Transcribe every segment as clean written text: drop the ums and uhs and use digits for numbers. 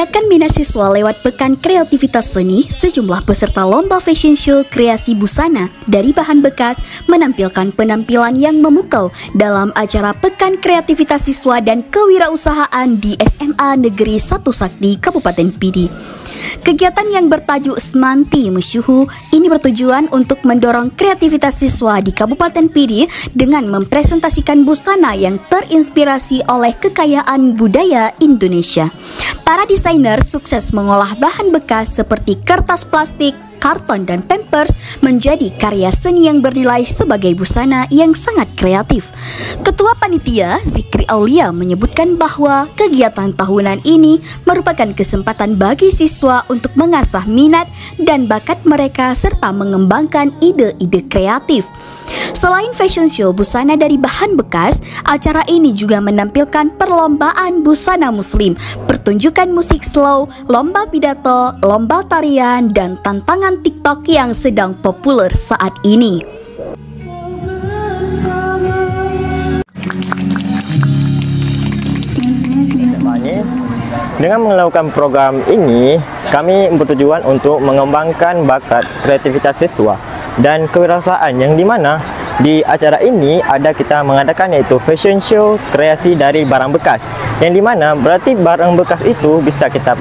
meningkatkan minat siswa lewat Pekan Kreativitas Seni, sejumlah peserta lomba fashion show kreasi busana dari bahan bekas menampilkan penampilan yang memukau dalam acara Pekan Kreativitas Siswa dan Kewirausahaan di SMA Negeri 1 Sakti, Kabupaten Pidi. Kegiatan yang bertajuk Semanti Mesyuhu ini bertujuan untuk mendorong kreativitas siswa di Kabupaten Pidi dengan mempresentasikan busana yang terinspirasi oleh kekayaan budaya Indonesia. Para desainer sukses mengolah bahan bekas seperti kertas plastik, karton, dan pampers menjadi karya seni yang bernilai sebagai busana yang sangat kreatif. Ketua Panitia Zikri Aulia menyebutkan bahwa kegiatan tahunan ini merupakan kesempatan bagi siswa untuk mengasah minat dan bakat mereka serta mengembangkan ide-ide kreatif. Selain fashion show busana dari bahan bekas, acara ini juga menampilkan perlombaan busana muslim, pertunjukan musik slow, lomba pidato, lomba tarian, dan tantangan TikTok yang sedang populer saat ini. Dengan melakukan program ini, kami bertujuan untuk mengembangkan bakat kreativitas siswa dan kewirausahaan, yang dimana di acara ini kita mengadakan yaitu fashion show kreasi dari barang bekas, yang dimana berarti barang bekas itu bisa kita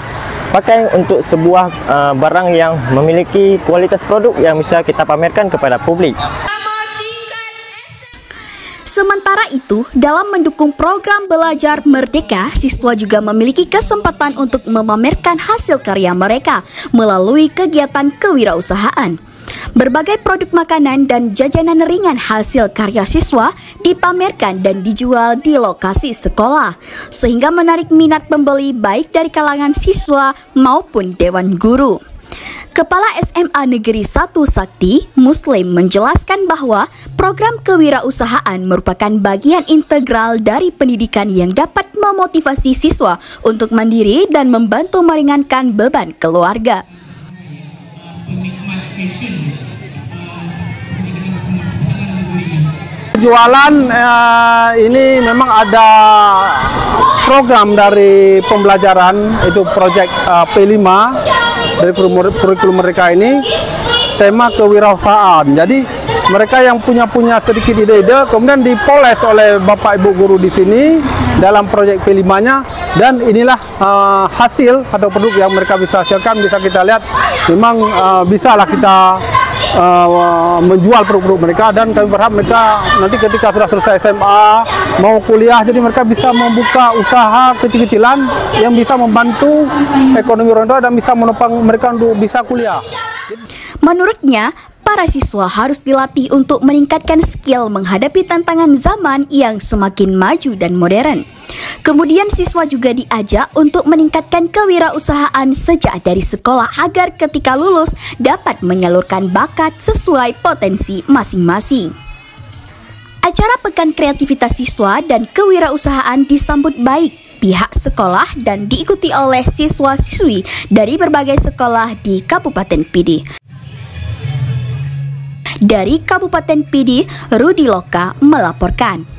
pakai untuk sebuah barang yang memiliki kualitas produk yang bisa kita pamerkan kepada publik. Sementara itu, dalam mendukung program Belajar Merdeka, siswa juga memiliki kesempatan untuk memamerkan hasil karya mereka melalui kegiatan kewirausahaan. Berbagai produk makanan dan jajanan ringan hasil karya siswa dipamerkan dan dijual di lokasi sekolah, sehingga menarik minat pembeli baik dari kalangan siswa maupun dewan guru. Kepala SMA Negeri 1 Sakti, Muslim, menjelaskan bahwa program kewirausahaan merupakan bagian integral dari pendidikan yang dapat memotivasi siswa untuk mandiri dan membantu meringankan beban keluarga. Jualan ini memang ada program dari pembelajaran, itu proyek P5 dari kurikulum mereka ini, tema kewirausahaan. Jadi mereka yang punya sedikit ide-ide kemudian dipoles oleh Bapak Ibu guru di sini dalam proyek P5-nya, dan inilah hasil atau produk yang mereka bisa hasilkan. Bisa kita lihat memang bisalah kita menjual produk-produk mereka, dan kami berharap mereka nanti ketika sudah selesai SMA mau kuliah, jadi mereka bisa membuka usaha kecil-kecilan yang bisa membantu ekonomi orang tua dan bisa menopang mereka untuk bisa kuliah. Menurutnya, para siswa harus dilatih untuk meningkatkan skill menghadapi tantangan zaman yang semakin maju dan modern. Kemudian siswa juga diajak untuk meningkatkan kewirausahaan sejak dari sekolah agar ketika lulus dapat menyalurkan bakat sesuai potensi masing-masing. Acara Pekan Kreativitas Siswa dan Kewirausahaan disambut baik pihak sekolah dan diikuti oleh siswa-siswi dari berbagai sekolah di Kabupaten Pidi. Dari Kabupaten Pidi, Rudi Loka melaporkan.